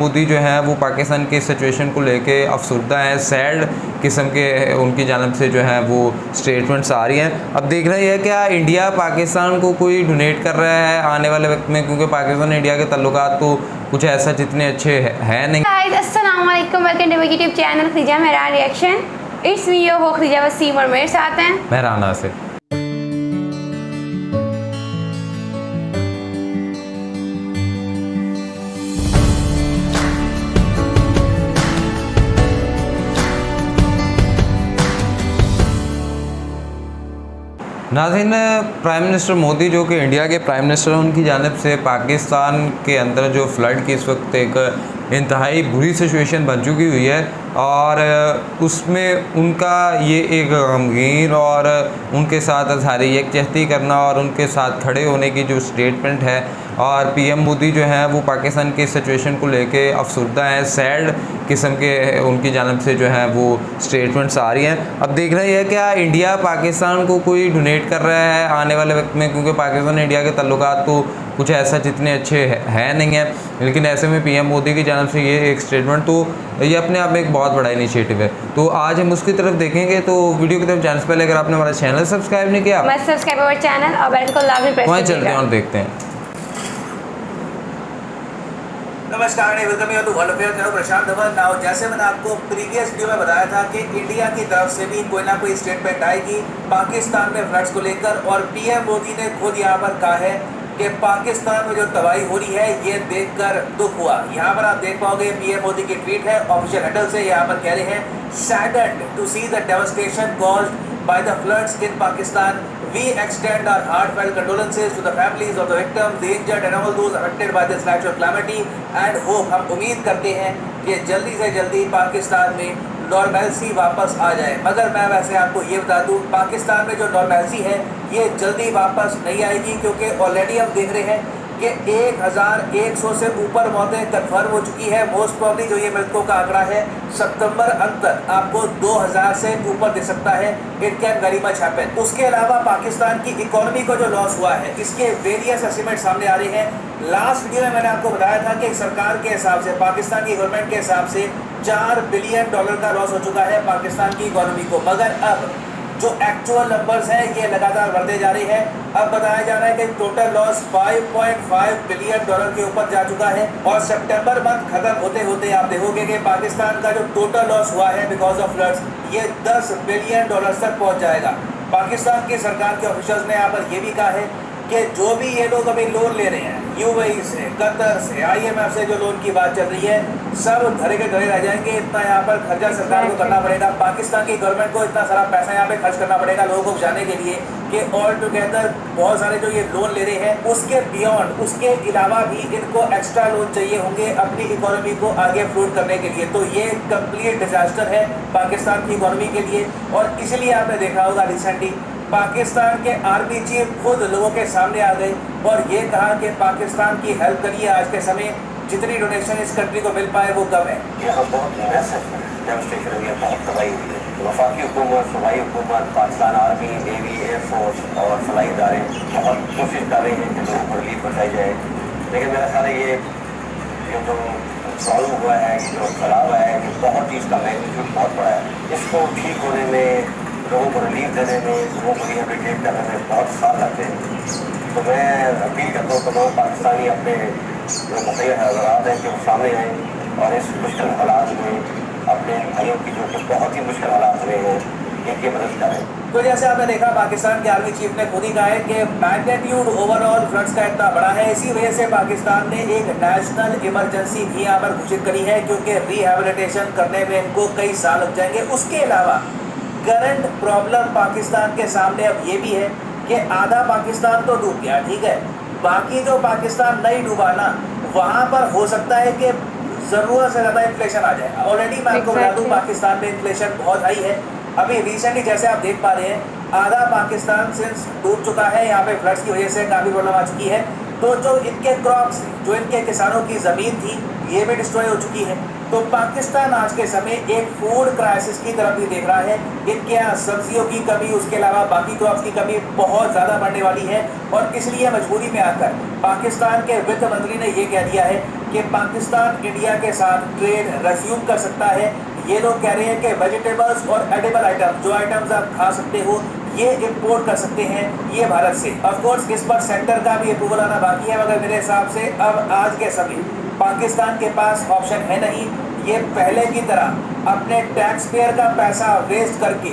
मोदी जो है वो पाकिस्तान की सिचुएशन को लेके अफसरदा है, सैड किस्म के उनकी जानब से जो है वो स्टेटमेंट्स आ रही हैं। अब देखना यह है क्या इंडिया पाकिस्तान को कोई डोनेट कर रहा है आने वाले वक्त में, क्योंकि पाकिस्तान इंडिया के ताल्लुकात तो कुछ ऐसा जितने अच्छे है नहीं। अस्सलाम वालेकुम, welcome to YouTube channel Khadija Mehran reaction. It's me your हो खदीजा वसीम और मेरे साथ हैं मेहरान से नाज़रीन, प्राइम मिनिस्टर मोदी जो कि इंडिया के प्राइम मिनिस्टर हैं, उनकी जानिब से पाकिस्तान के अंदर जो फ्लड की इस वक्त एक इंतहाई बुरी सिचुएशन बन चुकी हुई है और उसमें उनका ये एक गमगीन और उनके साथ इज़हार यकजहती करना और उनके साथ खड़े होने की जो स्टेटमेंट है, और पीएम मोदी जो है वो पाकिस्तान की सिचुएशन को लेके अफसरदा है, सैड किस्म के उनकी जानब से जो है वो स्टेटमेंट्स आ रही हैं। अब देखना यह है क्या इंडिया पाकिस्तान को कोई डोनेट कर रहा है आने वाले वक्त में, क्योंकि पाकिस्तान इंडिया के ताल्लुकात तो कुछ ऐसा जितने अच्छे है नहीं है, लेकिन ऐसे में पीएम मोदी की जानब से ये एक स्टेटमेंट, तो ये अपने आप में एक बहुत बड़ा इनिशिएटिव है। तो आज हम उसकी तरफ देखेंगे। तो वीडियो की तरफ जाने से पहले अगर आपने हमारा चैनल सब्सक्राइब नहीं किया, सब्सक्राइब अवर चैनल और बेल को लाजमी प्रेस वहाँ चलते हैं और देखते हैं। नमस्कार, welcome you to world affair. मैं प्रशांत धवन। नाउ जैसे मैंने आपको प्रीवियस वीडियो में बताया था कि इंडिया की तरफ से भी कोई ना कोई स्टेटमेंट आएगी पाकिस्तान में फ्लड्स को लेकर, और पीएम मोदी ने खुद यहाँ पर कहा है कि पाकिस्तान में जो तबाही हो रही है ये देखकर दुख हुआ। यहाँ पर आप देख पाओगे पीएम मोदी की ट्वीट है ऑफिशियल हैंडल से। यहाँ पर कह रहे हैं, saddened to see the devastation caused by the floods in Pakistan. We extend our heartfelt condolences to the families of the victims, the injured and all those affected by this natural calamity and hope. हम उम्मीद करते हैं कि जल्दी से जल्दी पाकिस्तान में normality वापस आ जाए। मगर मैं वैसे आपको ये बता दूं, पाकिस्तान में जो नॉर्मैलिटी है ये जल्दी वापस नहीं आएगी, क्योंकि ऑलरेडी हम देख रहे हैं कि 1100 से ऊपर मौतें कन्फर्म हो चुकी है। मोस्ट प्रॉब्ली जो ये मृतकों का आंकड़ा है सितंबर अंत तक आपको 2000 से ऊपर दे सकता है। It can very much happen. उसके अलावा पाकिस्तान की इकोनॉमी को जो लॉस हुआ है इसके वेरियस एस्टिमेट सामने आ रहे हैं। लास्ट वीडियो में मैंने आपको बताया था कि सरकार के हिसाब से, पाकिस्तान की गवर्नमेंट के हिसाब से $4 बिलियन का लॉस हो चुका है पाकिस्तान की इकोनॉमी को। मगर अब जो एक्चुअल नंबर्स हैं ये लगातार बढ़ते जा रहे हैं। अब बताया जा रहा है कि टोटल लॉस $5.5 बिलियन के ऊपर जा चुका है, और सितंबर मंथ खत्म होते होते आप देखोगे कि पाकिस्तान का जो टोटल लॉस हुआ है बिकॉज ऑफ फ्लड्स ये $10 बिलियन तक पहुंच जाएगा। पाकिस्तान की सरकार के ऑफिशियल्स ने यहाँ पर यह भी कहा है कि जो भी ये लोग अभी लोन ले रहे हैं यूएई से, कतर से, आईएमएफ से जो लोन की बात चल रही है, सब धरे के धरे रह जाएंगे। इतना यहाँ पर खर्चा सरकार को करना पड़ेगा, पाकिस्तान की गवर्नमेंट को इतना सारा पैसा यहाँ पे खर्च करना पड़ेगा लोगों को बचाने के लिए कि ऑल टुगेदर बहुत सारे जो ये लोन ले रहे हैं उसके बियॉन्ड, उसके अलावा भी इनको एक्स्ट्रा लोन चाहिए होंगे अपनी इकोनॉमी को आगे फ्रूट करने के लिए। तो ये कंप्लीट डिजास्टर है पाकिस्तान की इकोनॉमी के लिए। और इसलिए आपने देखा होगा रिसेंटली पाकिस्तान के आर्मी चीफ खुद लोगों के सामने आ गए और ये कहा कि पाकिस्तान की हेल्प करिए। आज के समय जितनी डोनेशन इस कंट्री को मिल पाए वो कम है। यहाँ बहुत डेमोस्ट्रेशन हुई है, बहुत तबाही हुई है। वफाकी हुकूमत, सूबाई हुकूमत, पाकिस्तान आर्मी, नेवी, एयरफोर्स और फलाई इदारे बहुत कोशिश कर रहे हैं कि लोगों को रिलीफ पहुँचाई जाए। लेकिन मेरा ख्याल है ये जो प्रॉब्लम हुआ है, जो फैलाव हुआ है, ये बहुत ही इसका मैग्नीट्यूड बहुत बड़ा है। इसको ठीक होने में, लोगों को रिलीफ देने में, लोगों को रिहेबिलिटेट करने में बहुत साल लगते हैं। तो मैं अपील करता हूँ तमाम पाकिस्तानी अपने जो मुखिया हज़रात हैं कि वो सामने आएँ और इस मुश्किल हालात में अपने भाइयों की जो कि बहुत ही मुश्किल हालात में हैं इनकी मदद करें। तो जैसे आपने देखा पाकिस्तान के आर्मी चीफ ने खुद ही कहा है कि मैग्नीट्यूड ओवरऑल फ्लड्स का इतना बड़ा है, इसी वजह से पाकिस्तान ने एक नेशनल इमरजेंसी भी यहाँ पर घोषित करी है, क्योंकि रिहेबिलिटेशन करने में इनको कई साल लग जाएंगे। उसके अलावा करंट प्रॉब्लम पाकिस्तान के सामने अब ये भी है कि आधा पाकिस्तान तो डूब गया, ठीक है, बाकी जो पाकिस्तान नहीं डूबा ना, वहाँ पर हो सकता है कि ज़रूरत से ज़्यादा इन्फ्लेशन आ जाए। ऑलरेडी मैं आपको बता दूँ पाकिस्तान में इन्फ्लेशन बहुत हाई है। अभी रिसेंटली जैसे आप देख पा रहे हैं आधा पाकिस्तान सिंस डूब चुका है, यहाँ पे फ्लड्स की वजह से काफ़ी प्रॉब्लम आ चुकी है। तो जो इनके क्रॉप्स, जो इनके किसानों की ज़मीन थी ये भी डिस्ट्रॉय हो चुकी है। तो पाकिस्तान आज के समय एक फूड क्राइसिस की तरफ भी देख रहा है। इनके यहाँ सब्जियों की कमी, उसके अलावा बाकी क्रॉप्स की कमी बहुत ज़्यादा बढ़ने वाली है और इसलिए मजबूरी में आकर पाकिस्तान के वित्त मंत्री ने ये कह दिया है कि पाकिस्तान इंडिया के साथ ट्रेड रेज्यूम कर सकता है। ये लोग कह रहे हैं कि वेजिटेबल्स और एडिबल आइटम, जो आइटम्स आप खा सकते हो, ये इंपोर्ट कर सकते हैं ये भारत से। ऑफ कोर्स इस पर सेंटर का भी अप्रूवल आना बाकी है, मगर मेरे हिसाब से अब आज के समय पाकिस्तान के पास ऑप्शन है नहीं। ये पहले की तरह अपने टैक्स पेयर का पैसा वेस्ट करके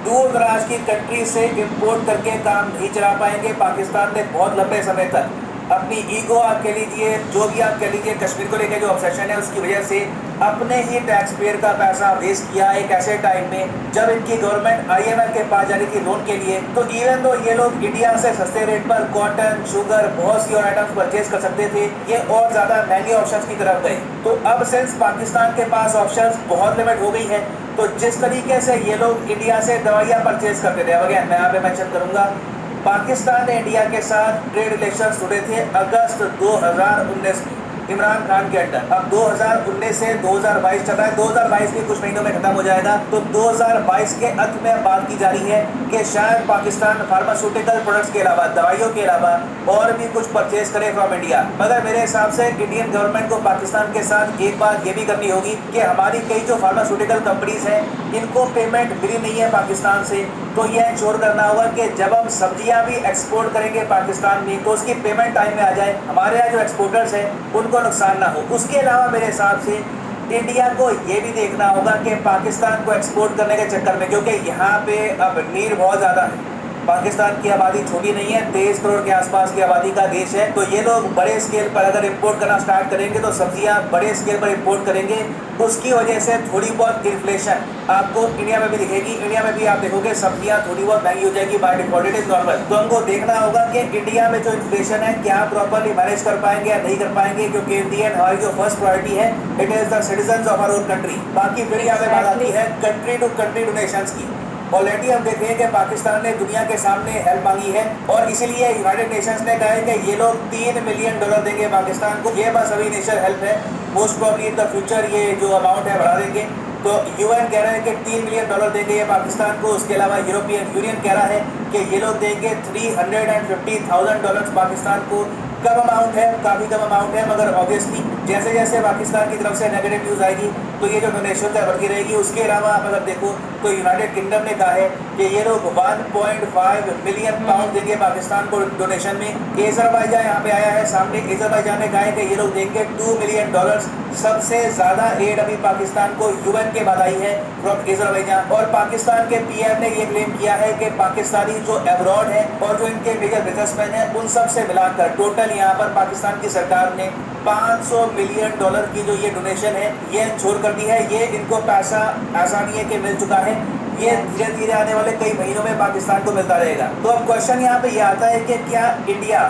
दूर दराज की कंट्री से इंपोर्ट करके काम नहीं चला पाएंगे। पाकिस्तान ने बहुत लंबे समय तक अपनी ईगो आप कह लीजिए, जो भी आप कह लीजिए, कश्मीर को लेकर जो ऑब्सेशन है उसकी वजह से अपने ही टैक्स पेयर का पैसा वेस्ट किया एक ऐसे टाइम में जब इनकी गवर्नमेंट IMF के पास जा रही थी लोन के लिए। तो इवन दो ये लोग इंडिया से सस्ते रेट पर कॉटन, शुगर, बहुत सी और आइटम्स परचेज कर सकते थे, ये और ज़्यादा महंगे ऑप्शंस की तरफ गए। तो अब सिंस पाकिस्तान के पास ऑप्शंस बहुत लिमिट हो गई है, तो जिस तरीके से ये लोग इंडिया से दवाइयाँ परचेज करते थे, अगेन मैं यहाँ पे मेंशन करूँगा, पाकिस्तान ने इंडिया के साथ ट्रेड रिलेशन जुड़े थे अगस्त 2019 में इमरान खान के अंडर। अब 2019 से 2022 चल रहा है, 2022 भी कुछ महीनों में खत्म हो जाएगा। तो 2022 के अंत में बात की जा रही है कि शायद पाकिस्तान फार्मास्यूटिकल प्रोडक्ट्स के अलावा, दवाइयों के अलावा और भी कुछ परचेज करे फ्रॉम इंडिया। मगर मेरे हिसाब से इंडियन गवर्नमेंट को पाकिस्तान के साथ एक बात ये भी करनी होगी कि हमारी कई जो फार्मास्यूटिकल कंपनीज हैं, इनको पेमेंट मिली नहीं है पाकिस्तान से, तो यह इंश्योर करना होगा कि जब हम सब्जियां भी एक्सपोर्ट करेंगे पाकिस्तान में, तो उसकी पेमेंट टाइम में आ जाए, हमारे यहाँ जो एक्सपोर्टर्स हैं उनको नुकसान ना हो। उसके अलावा मेरे हिसाब से इंडिया को ये भी देखना होगा कि पाकिस्तान को एक्सपोर्ट करने के चक्कर में, क्योंकि यहाँ पे अब नीड बहुत ज़्यादा है, पाकिस्तान की आबादी छोटी नहीं है, 23 करोड़ के आसपास की आबादी का देश है। तो ये लोग बड़े स्केल पर अगर इंपोर्ट करना स्टार्ट करेंगे तो सब्जियां बड़े स्केल पर इंपोर्ट करेंगे, उसकी वजह से थोड़ी बहुत इन्फ्लेशन आपको इंडिया में भी दिखेगी। इंडिया में भी आप देखोगे सब्जियां थोड़ी बहुत महंगी हो जाएगी, by default it is normal. तो हमको देखना होगा कि इंडिया में जो इन्फ्लेशन है क्या प्रॉपरली मैनेज कर पाएंगे या नहीं कर पाएंगे, क्योंकि इंडियन हमारी जो फर्स्ट प्रायोरिटी है it is the citizen of our own country. बाकी फिर यहाँ पे बात आती है कंट्री टू कंट्री डोनेशंस की। ऑलरेडी हम देख रहे हैं कि पाकिस्तान ने दुनिया के सामने हेल्प मांगी है और इसीलिए यूनाइटेड नेशंस ने कहा है कि ये लोग $3 मिलियन देंगे पाकिस्तान को। ये बस अभी इनिशियल हेल्प है, most probably in the future ये जो अमाउंट है बढ़ा देंगे। तो UN कह रहे हैं कि $3 मिलियन देंगे ये पाकिस्तान को। उसके अलावा यूरोपियन यूनियन कह रहा है कि ये लोग देंगे $350,000 पाकिस्तान को। कम अमाउंट है, काफ़ी कम अमाउंट है, मगर ऑब्वियसली जैसे जैसे पाकिस्तान की तरफ से नेगेटिव न्यूज़ आएगी तो ये जो डोनेशन है बढ़ती रहेगी। उसके अलावा आप अगर देखो तो यूनाइटेड किंगडम ने कहा है कि ये लोग 1.5 मिलियन पाउंड देंगे पाकिस्तान को डोनेशन में। अज़रबैजान यहाँ पे आया है सामने, अज़रबैजान ने कहा है कि ये लोग देंगे $2 मिलियन। सबसे ज़्यादा एड अभी पाकिस्तान को UN के बाद आई है फ्रॉम अज़रबैजान। और पाकिस्तान के PM ने ये क्लेम किया है कि पाकिस्तानी जो अब्रॉड है और जो इनके मेजर बिजनेसमैन हैं उन सब से मिलाकर टोटल यहाँ पर पाकिस्तान की सरकार ने $500 मिलियन की जो ये डोनेशन है ये छोड़ कर दी है। ये इनको पैसा ऐसा नहीं है कि मिल चुका है, ये धीरे धीरे आने वाले कई महीनों में पाकिस्तान को मिलता रहेगा। तो अब क्वेश्चन यहाँ पे ये आता है कि क्या इंडिया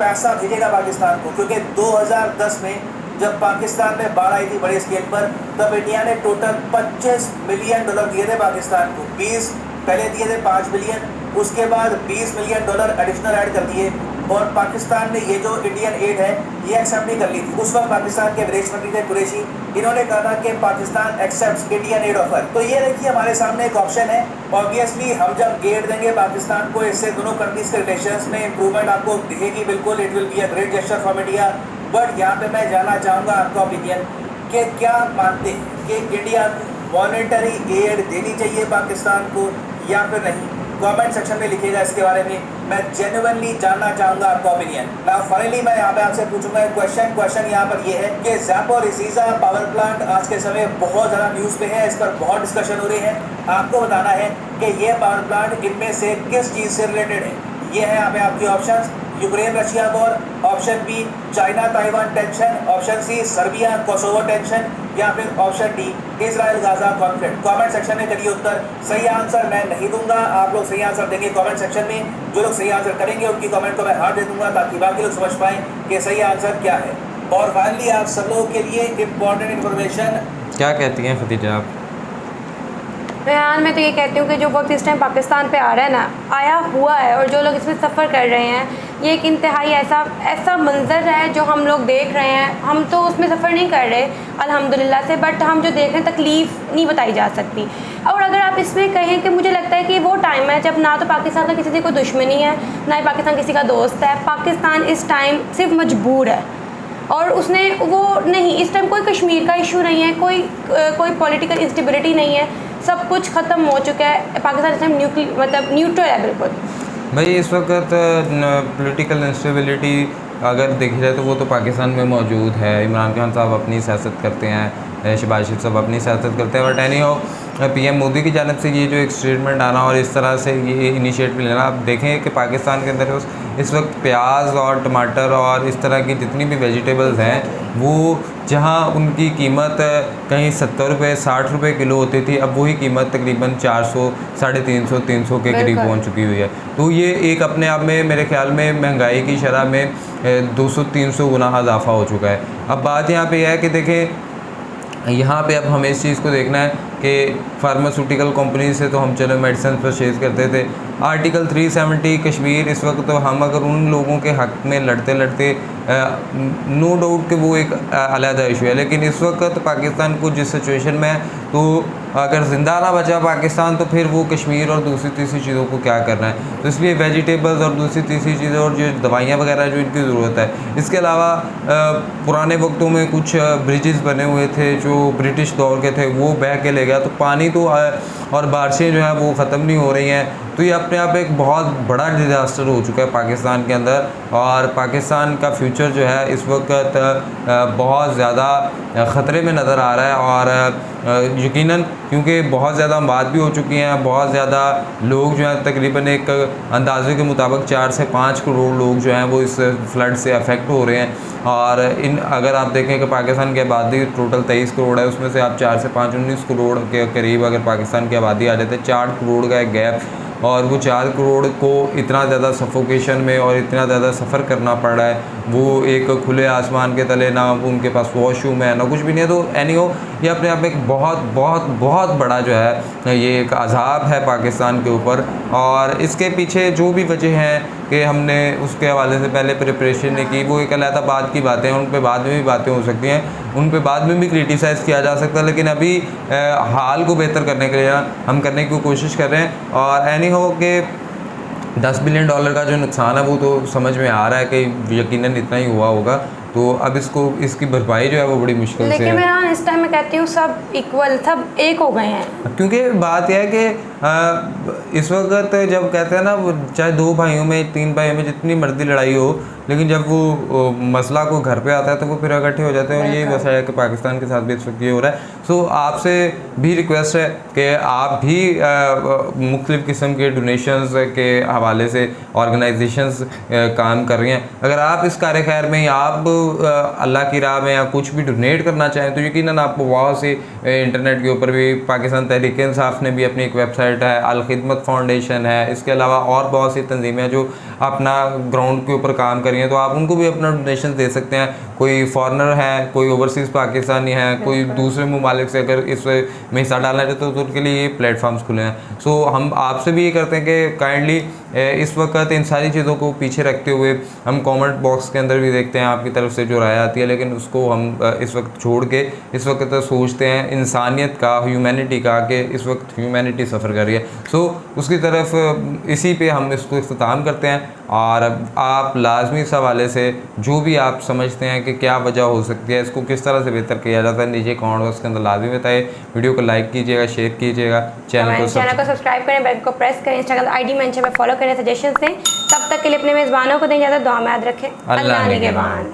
पैसा भेजेगा पाकिस्तान को, क्योंकि 2010 में जब पाकिस्तान में बाढ़ आई थी बड़े स्केल पर, तब इंडिया ने टोटल $25 मिलियन दिए थे पाकिस्तान को। 20 पहले दिए थे 5 मिलियन, उसके बाद $20 मिलियन एडिशनल ऐड कर दिए और पाकिस्तान ने ये जो इंडियन एड है ये एक्सेप्ट नहीं कर ली थी। उस वक्त पाकिस्तान के विदेश मंत्री थे कुरैशी, इन्होंने कहा था कि Pakistan accepts Indian aid offer. तो ये देखिए हमारे सामने एक ऑप्शन है। ऑब्वियसली हम जब एड देंगे पाकिस्तान को, इससे दोनों कंट्रीज के रिलेशंस में इंप्रूवमेंट आपको दिखेगी बिल्कुल, it will be a great gesture from India. But यहाँ पे मैं जानना चाहूँगा आपका ओपिनियन कि क्या मानते हैं कि इंडिया मॉनेटरी एड देनी चाहिए पाकिस्तान को या फिर नहीं? कमेंट सेक्शन में लिखिएगा इसके बारे में, मैं जेन्युइनली जानना चाहूँगा आपका ओपिनियन। नाउ फाइनली मैं यहाँ पे आपसे पूछूंगा क्वेश्चन यहाँ पर ये है कि ज़ैपोरिज़िया पावर प्लांट आज के समय बहुत ज़्यादा न्यूज़ पे है, इस पर बहुत डिस्कशन हो रही है। आपको बताना है कि ये पावर प्लांट इनमें से किस चीज़ से रिलेटेड है। ये है यहाँ पे आपके options, Ukraine Russia war, option B China Taiwan tension, option C Serbia Kosovo tension, या फिर option D Israel Gaza conflict. Comment section में करिए उत्तर। सही आंसर मैं नहीं दूंगा, आप लोग सही आंसर देंगे कमेंट सेक्शन में। जो लोग सही आंसर करेंगे उनकी कमेंट को मैं हार्ट दे दूंगा ताकि बाकी लोग समझ पाएँ कि सही आंसर क्या है। और फाइनली आप सब लोगों के लिए इम्पोर्टेंट इन्फॉर्मेशन क्या कहती हैं खदीजा आप? रेहान, मैं तो ये कहती हूँ कि जो वक्त इस टाइम पाकिस्तान पे आ रहा है ना, आया हुआ है, और जो लोग इसमें सफ़र कर रहे हैं, ये एक इंतहाई ऐसा मंज़र है जो हम लोग देख रहे हैं। हम तो उसमें सफ़र नहीं कर रहे अल्हम्दुलिल्लाह से, बट हम जो देख रहे हैं तकलीफ़ नहीं बताई जा सकती। और अगर आप इसमें कहें कि मुझे लगता है कि वो टाइम है जब ना तो पाकिस्तान का किसी से कोई दुश्मनी है, ना ही पाकिस्तान किसी का दोस्त है। पाकिस्तान इस टाइम सिर्फ मजबूर है, और उसने वो नहीं, इस टाइम कोई कश्मीर का इशू नहीं है, कोई पॉलिटिकल इंस्टेबिलिटी नहीं है, सब कुछ ख़त्म हो चुका है। पाकिस्तान इस टाइम न्यूट्रल है बिल्कुल। भाई इस वक्त पॉलिटिकल इंस्टेबिलिटी अगर देखी जाए तो वो तो पाकिस्तान में मौजूद है। इमरान खान साहब अपनी सियासत करते हैं, शहबाज शरीफ साहब अपनी सियासत करते हैं, बट एनी हो पीएम मोदी की जानिब से ये जो एक स्टेटमेंट आना और इस तरह से ये इनिशिएटिव लेना, आप देखें कि पाकिस्तान के अंदर इस वक्त प्याज और टमाटर और इस तरह की जितनी भी वेजिटेबल्स हैं, वो जहां उनकी कीमत कहीं 70 रुपये 60 रुपये किलो होती थी, अब वही कीमत तकरीबन 400 350 300 के करीब पहुंच चुकी हुई है। तो ये एक अपने आप में मेरे ख्याल में महंगाई की शरह में 200-300 गुना इजाफा हो चुका है। अब बात यहाँ पे है कि देखें, यहाँ पे अब हमें इस चीज़ को देखना है कि फार्मास्यूटिकल कंपनी से तो हम चलो मेडिसिन परचेज़ करते थे। आर्टिकल 370 कश्मीर इस वक्त तो हम अगर उन लोगों के हक़ में लड़ते लड़ते नो डाउट कि वो एक अलहदा इशू है, लेकिन इस वक्त पाकिस्तान को जिस सिचुएशन में है, तो अगर ज़िंदा ना बचा पाकिस्तान तो फिर वो कश्मीर और दूसरी तीसरी चीज़ों को क्या करना है। तो इसलिए वेजिटेबल्स और दूसरी तीसरी चीज़ें और जो दवाइयाँ वगैरह जो इनकी ज़रूरत है। इसके अलावा पुराने वक्तों में कुछ ब्रिजेस बने हुए थे जो ब्रिटिश दौर के थे, वो बह के ले गया, तो पानी तो और बारिशें जो हैं वो ख़त्म नहीं हो रही हैं। तो ये अपने आप एक बहुत बड़ा डिज़ास्टर हो चुका है पाकिस्तान के अंदर, और पाकिस्तान का फ्यूचर जो है इस वक्त बहुत ज़्यादा ख़तरे में नज़र आ रहा है। और यकीनन क्योंकि बहुत ज़्यादा बात भी हो चुकी हैं, बहुत ज़्यादा लोग जो हैं तकरीबन एक अंदाजे के मुताबिक 4 से 5 करोड़ लोग जो हैं वो इस फ्लड से अफेक्ट हो रहे हैं। और अगर आप देखें कि पाकिस्तान की आबादी टोटल 23 करोड़ है, उसमें से आप 4 से 5 19 करोड़ के करीब अगर पाकिस्तान की आबादी आ जाते, 4 करोड़ का एक गैप, और वो 4 करोड़ को इतना ज़्यादा सफोकेशन में और इतना ज़्यादा सफ़र करना पड़ रहा है, वो एक खुले आसमान के तले, ना उनके पास वॉशरूम है ना कुछ भी नहीं है। तो एनी हो, ये अपने आप में एक बहुत बहुत बहुत बड़ा जो है ये एक अज़ाब है पाकिस्तान के ऊपर। और इसके पीछे जो भी वजह हैं कि हमने उसके हवाले से पहले प्रिपरेशन नहीं की, वो एक अलग बात की बातें हैं, उन पे बाद में भी बातें हो सकती हैं, उन पे बाद में भी क्रिटिसाइज़ किया जा सकता है, लेकिन अभी हाल को बेहतर करने के लिए हम करने की कोशिश कर रहे हैं। और एनी हो कि $10 बिलियन का जो नुकसान है वो तो समझ में आ रहा है कि यकीनन इतना ही हुआ होगा, तो अब इसकी भरपाई जो है वो बड़ी मुश्किल से है। लेकिन मैं इस टाइम मैं कहती हूँ सब इक्वल, सब एक हो गए हैं। क्योंकि बात यह है कि इस वक्त जब कहते हैं ना, वो चाहे 2 भाइयों में 3 भाइयों में जितनी मर्जी लड़ाई हो, लेकिन जब वो मसला को घर पे आता है तो वो फिर इकट्ठे हो जाते हैं। और यही वजह है कि पाकिस्तान के साथ भी इस वक्त ये हो रहा है। सो आपसे भी रिक्वेस्ट है कि आप भी मुख्तलिफ़ किस्म के डोनेशंस के हवाले से ऑर्गेनाइजेशंस काम कर रही हैं। अगर आप इस कार्य खैर में आप अल्लाह की राह में या कुछ भी डोनेट करना चाहें तो यकीनन आपको वहाँ से इंटरनेट के ऊपर भी पाकिस्तान तहरीक-ए-इंसाफ ने भी अपनी एक वेबसाइट है, अल खिदमत फाउंडेशन है, इसके अलावा और बहुत सी तंजीमें जो अपना ग्राउंड के ऊपर काम कर रही हैं, तो आप उनको भी अपना डोनेशन दे सकते हैं। कोई फॉरनर है, कोई ओवरसीज़ पाकिस्तानी है, कोई दूसरे ममालिक से अगर इस में हिस्सा डालना चाहते तो उनके लिए ये प्लेटफॉर्म्स खुले हैं। सो हम आपसे भी ये करते हैं कि काइंडली इस वक्त इन सारी चीज़ों को पीछे रखते हुए हम कमेंट बॉक्स के अंदर भी देखते हैं आपकी तरफ से जो राय आती है, लेकिन उसको हम इस वक्त छोड़ के इस वक्त सोचते हैं इंसानियत का, ह्यूमैनिटी का, कि इस वक्त ह्यूमैनिटी सफ़र कर रही है। सो उसकी तरफ इसी पे हम इसको इख्तिताम करते हैं। और आप लाजमी इस हवाले से जो भी आप समझते हैं कि क्या वजह हो सकती है, इसको किस तरह से बेहतर किया जाता है, नीचे कमेंट बॉक्स के अंदर लाजमी बताइए। वीडियो को लाइक कीजिएगा, शेयर कीजिएगा, चैनल को सब्सक्राइब करें, बेल को प्रेस करें, इंस्टाग्राम ID मेंशन में फॉलो करें, सजेशन दें। तब तक के लिए अपने मेज़बानों को दें इजाज़त, दुआ में याद रखें। अल्लाह निगहबान।